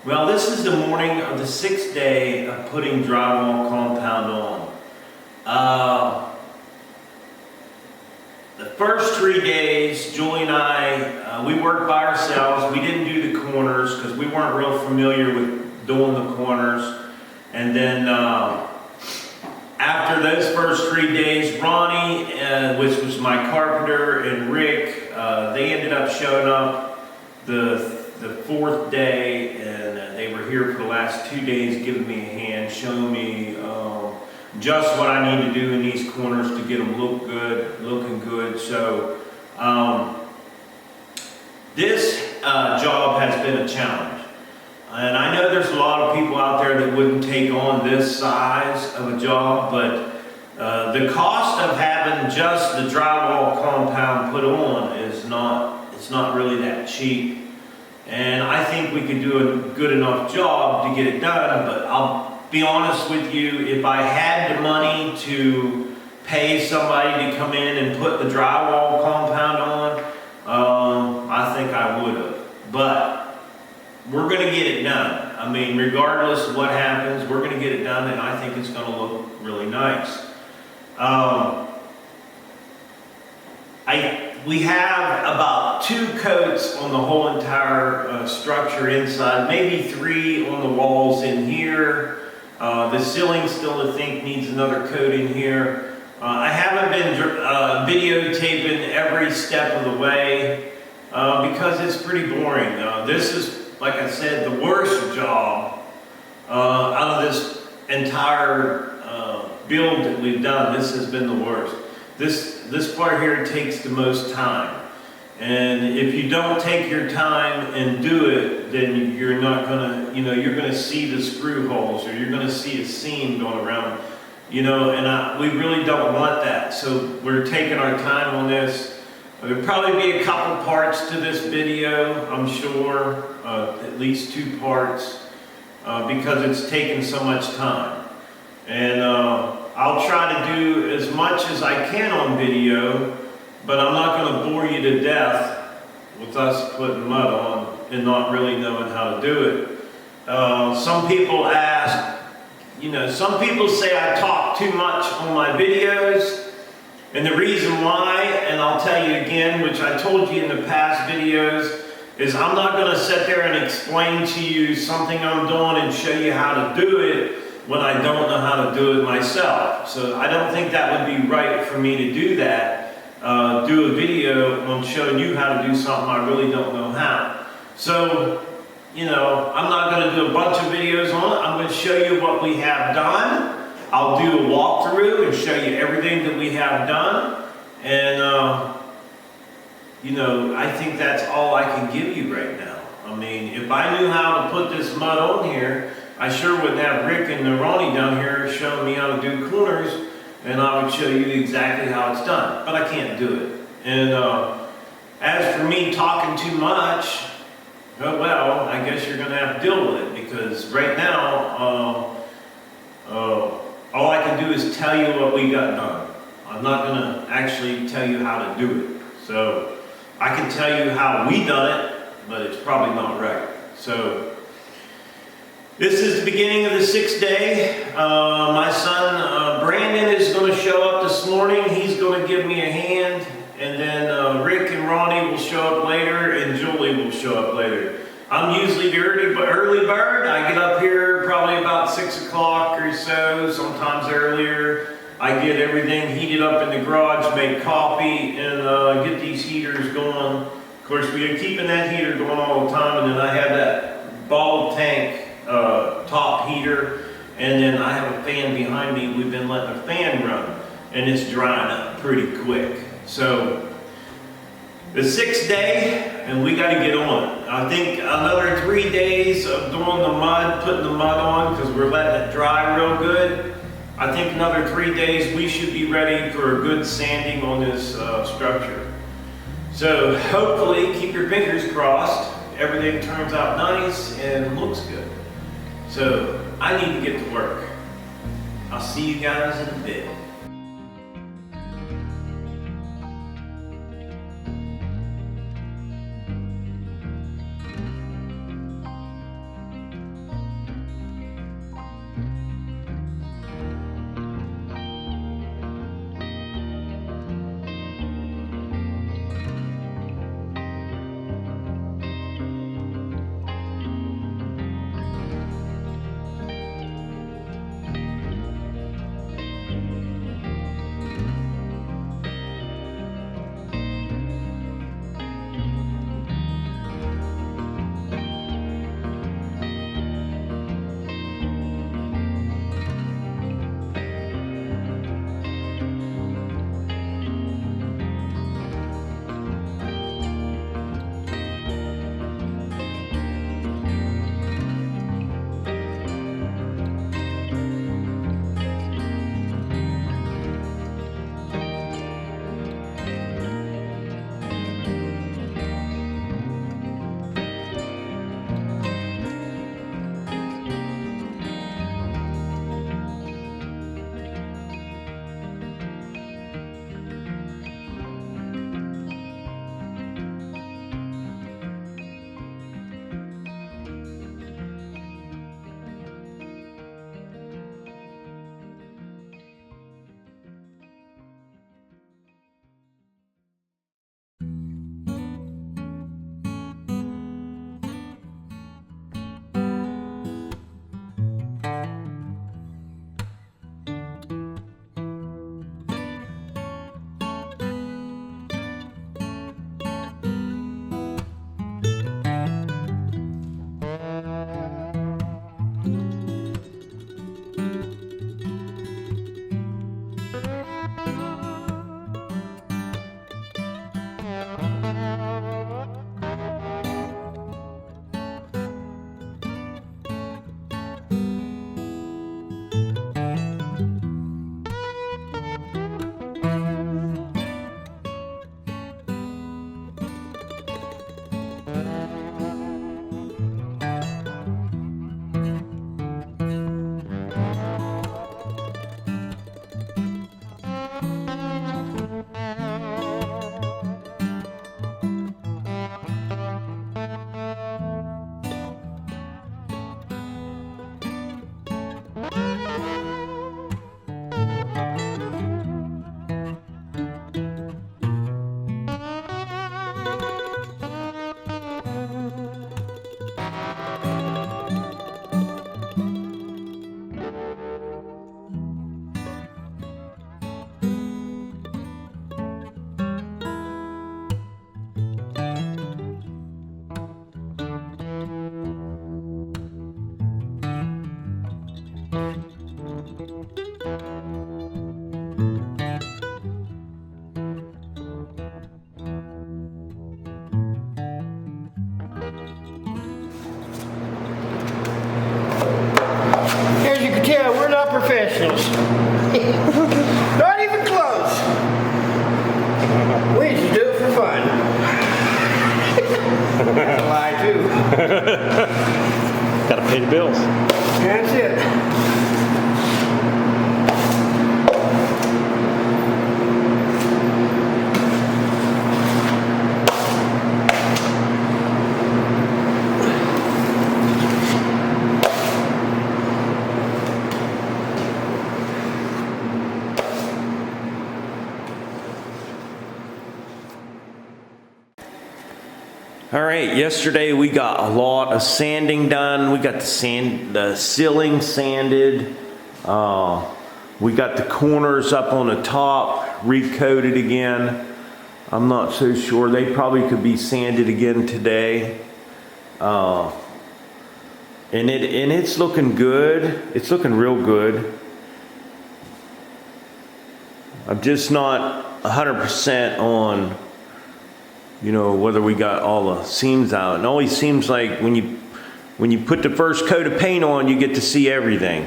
Well, this is the morning of the 6th day of putting drywall compound on. The first 3 days, Julie and I, we worked by ourselves. We didn't do the corners because we weren't real familiar with doing the corners. And then after those first 3 days, Ronnie, which was my carpenter, and Rick, they ended up showing up the 4th day, and they were here for the last 2 days giving me a hand, showing me just what I need to do in these corners to get them looking good. So this job has been a challenge. And I know there's a lot of people out there that wouldn't take on this size of a job, but the cost of having just the drywall compound put on is it's not really that cheap. And I think we could do a good enough job to get it done, but I'll be honest with you, if I had the money to pay somebody to come in and put the drywall compound on, I think I would have. But we're going to get it done. I mean, regardless of what happens, we're going to get it done, and I think it's going to look really nice. We have about 2 coats on the whole entire structure inside, maybe 3 on the walls in here. The ceiling still, I think, needs another coat in here. I haven't been videotaping every step of the way because it's pretty boring. This is, like I said, the worst job out of this entire build that we've done. This has been the worst. This part here takes the most time. And if you don't take your time and do it, then you're not gonna, you're gonna see the screw holes, or you're gonna see a seam going around, and we really don't want that. So we're taking our time on this. There'll probably be a couple parts to this video, I'm sure, at least 2 parts, because it's taken so much time. And I'll try to do as much as I can on video, but I'm not going to bore you to death with us putting mud on and not really knowing how to do it. Some people ask, some people say I talk too much on my videos, and the reason why, and I'll tell you again, which I told you in the past videos, is I'm not going to sit there and explain to you something I'm doing and show you how to do it when I don't know how to do it myself. So I don't think that would be right for me to do that, do a video on showing you how to do something I really don't know how. So, I'm not going to do a bunch of videos on it. I'm going to show you what we have done. I'll do a walkthrough and show you everything that we have done. And, I think that's all I can give you right now. I mean, if I knew how to put this mud on here, I sure wouldn't have Rick and Ronnie down here showing me how to do corners, and I would show you exactly how it's done. But I can't do it. And as for me talking too much, well, I guess you're going to have to deal with it, because right now, all I can do is tell you what we got done. I'm not going to actually tell you how to do it. So I can tell you how we done it, but it's probably not right. So this is the beginning of the 6th day. My son Brandon is going to show up this morning. He's going to give me a hand. And then Rick and Ronnie will show up later, and Julie will show up later. I'm usually the early bird. I get up here probably about 6 o'clock or so, sometimes earlier. I get everything heated up in the garage, make coffee, and get these heaters going. Of course, we are keeping that heater going all the time, and then I have that ball tank top heater, and then I have a fan behind me. We've been letting the fan run, and it's drying up pretty quick. So the 6th day, and we got to get on. I think another 3 days of doing the mud, putting the mud on, because we're letting it dry real good. I think another 3 days we should be ready for a good sanding on this structure. So hopefully, keep your fingers crossed, everything turns out nice and looks good. So I need to get to work. I'll see you guys in a bit. professionals. Not even close. We just do it for fun. That's a lie too. Gotta pay the bills. That's it. All right, yesterday we got a lot of sanding done. We got the ceiling sanded. We got the corners up on the top recoated again. I'm not so sure. They probably could be sanded again today. And it's looking good. It's looking real good. I'm just not 100% on, you know, whether we got all the seams out. It always seems like when you put the first coat of paint on, you get to see everything.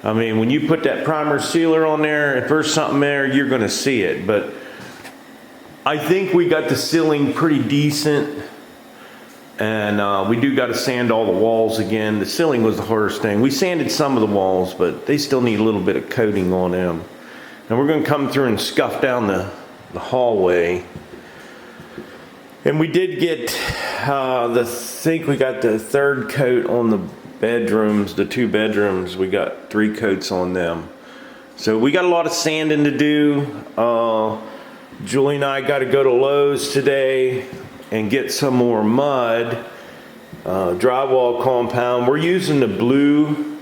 I mean, when you put that primer sealer on there, if there's something there, you're going to see it. But I think we got the ceiling pretty decent. And we do got to sand all the walls again. The ceiling was the hardest thing. We sanded some of the walls, but they still need a little bit of coating on them. And we're going to come through and scuff down the hallway. And we did get, I think we got the third coat on the bedrooms, the 2 bedrooms. We got 3 coats on them. So we got a lot of sanding to do. Julie and I got to go to Lowe's today and get some more mud, drywall compound. We're using the blue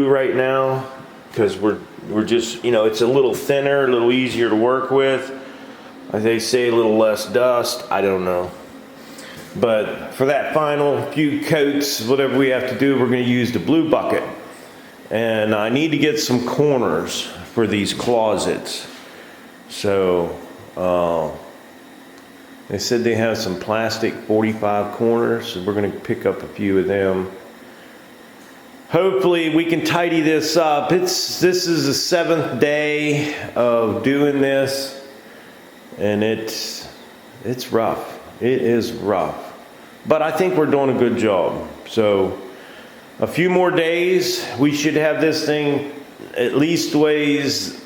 right now because we're just, you know, it's a little thinner, a little easier to work with. They say a little less dust, I don't know. But for that final few coats, whatever we have to do, we're going to use the blue bucket. And I need to get some corners for these closets. So, they said they have some plastic 45 corners, so we're going to pick up a few of them. Hopefully we can tidy this up. This is the 7th day of doing this. And it's rough. It is rough. But I think we're doing a good job. So a few more days, we should have this thing at least weighs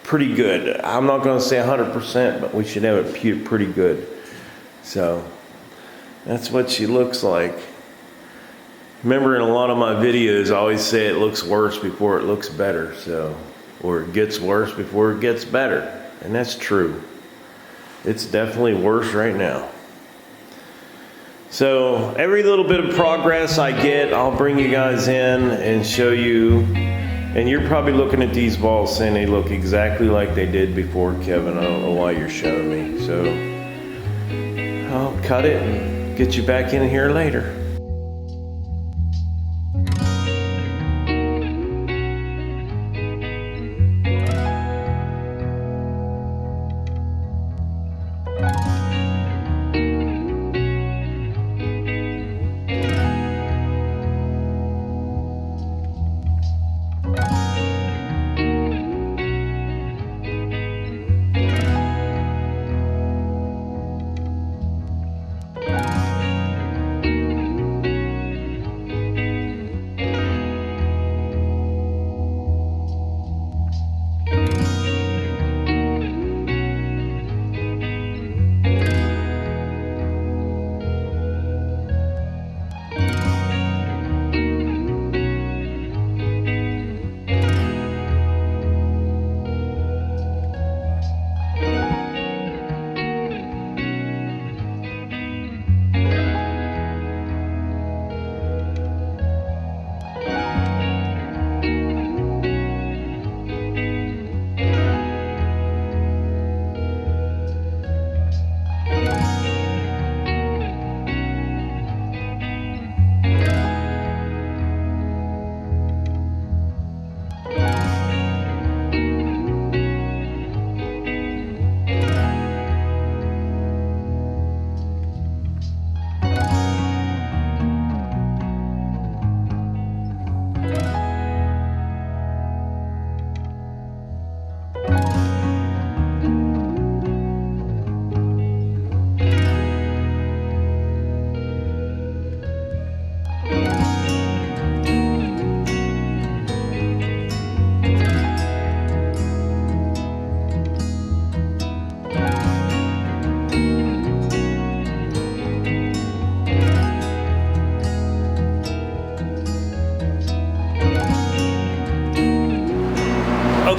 pretty good. I'm not going to say 100%, but we should have it pretty good. So that's what she looks like. Remember, in a lot of my videos, I always say it looks worse before it looks better. So, or it gets worse before it gets better. And that's true. It's definitely worse right now. So every little bit of progress I get, I'll bring you guys in and show you. And you're probably looking at these walls saying they look exactly like they did before, Kevin. I don't know why you're showing me. So I'll cut it and get you back in here later.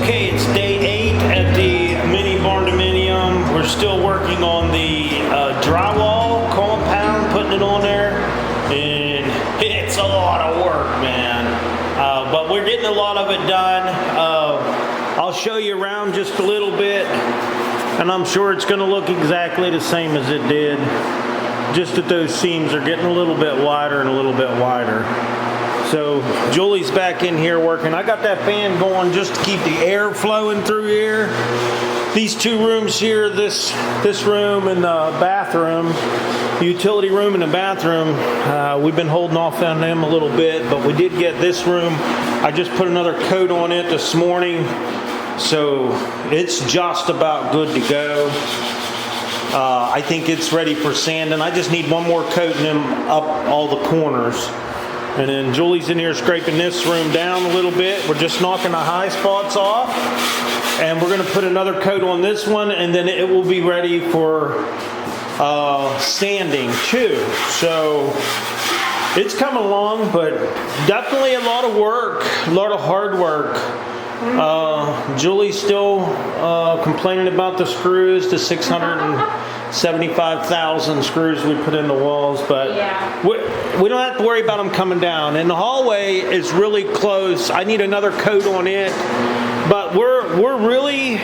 Okay, it's day 8 at the mini Barndominium. We're still working on the drywall compound, putting it on there, and it's a lot of work, man. But we're getting a lot of it done. I'll show you around just a little bit, and I'm sure it's going to look exactly the same as it did. Just that those seams are getting a little bit wider and a little bit wider. So Julie's back in here working. I got that fan going just to keep the air flowing through here. These 2 rooms here, this room and the bathroom, the utility room and the bathroom, we've been holding off on them a little bit, but we did get this room. I just put another coat on it this morning, so it's just about good to go. I think it's ready for sanding. I just need one more coat and then up all the corners. And then Julie's in here scraping this room down a little bit. We're just knocking the high spots off. And we're going to put another coat on this one, and then it will be ready for sanding too. So it's coming along, but definitely a lot of work, a lot of hard work. Julie's still complaining about the screws, the 675,000 screws we put in the walls, but yeah. We don't have to worry about them coming down. And the hallway is really close. I need another coat on it, but we're really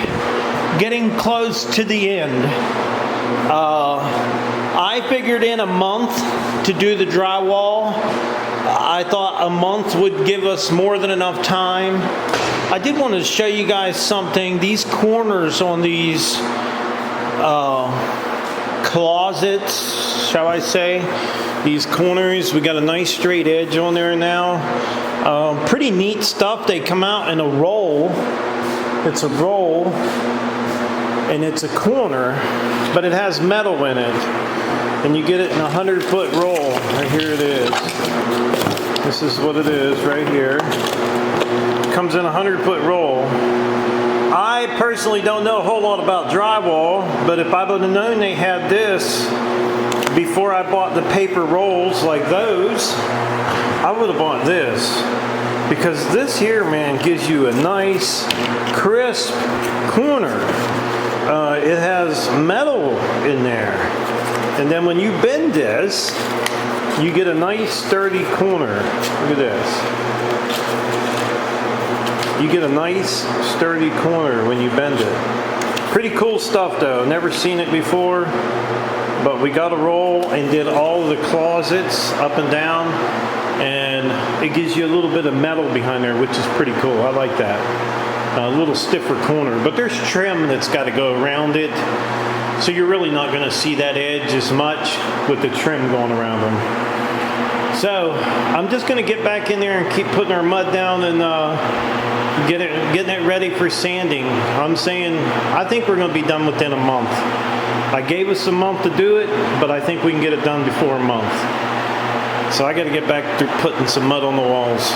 getting close to the end. I figured in a month to do the drywall. I thought a month would give us more than enough time. I did want to show you guys something. These corners on these closets, shall I say, these corners, we got a nice straight edge on there now. Pretty neat stuff. They come out in a roll. It's a roll and it's a corner, but it has metal in it, and you get it in a 100-foot roll. Right here it is. This is what it is right here. Comes in a 100-foot roll. I personally don't know a whole lot about drywall, but if I would have known they had this before I bought the paper rolls like those, I would have bought this. Because this here, man, gives you a nice, crisp corner. It has metal in there. And then when you bend this, you get a nice, sturdy corner. Look at this. You get a nice sturdy corner when you bend it. Pretty cool stuff though, never seen it before, but we got a roll and did all the closets up and down, and it gives you a little bit of metal behind there, which is pretty cool. I like that. A little stiffer corner, but there's trim that's got to go around it, so you're really not going to see that edge as much with the trim going around them. So I'm just going to get back in there and keep putting our mud down and getting it ready for sanding. I think we're going to be done within a month. I gave us a month to do it, but I think we can get it done before a month. So I got to get back to putting some mud on the walls.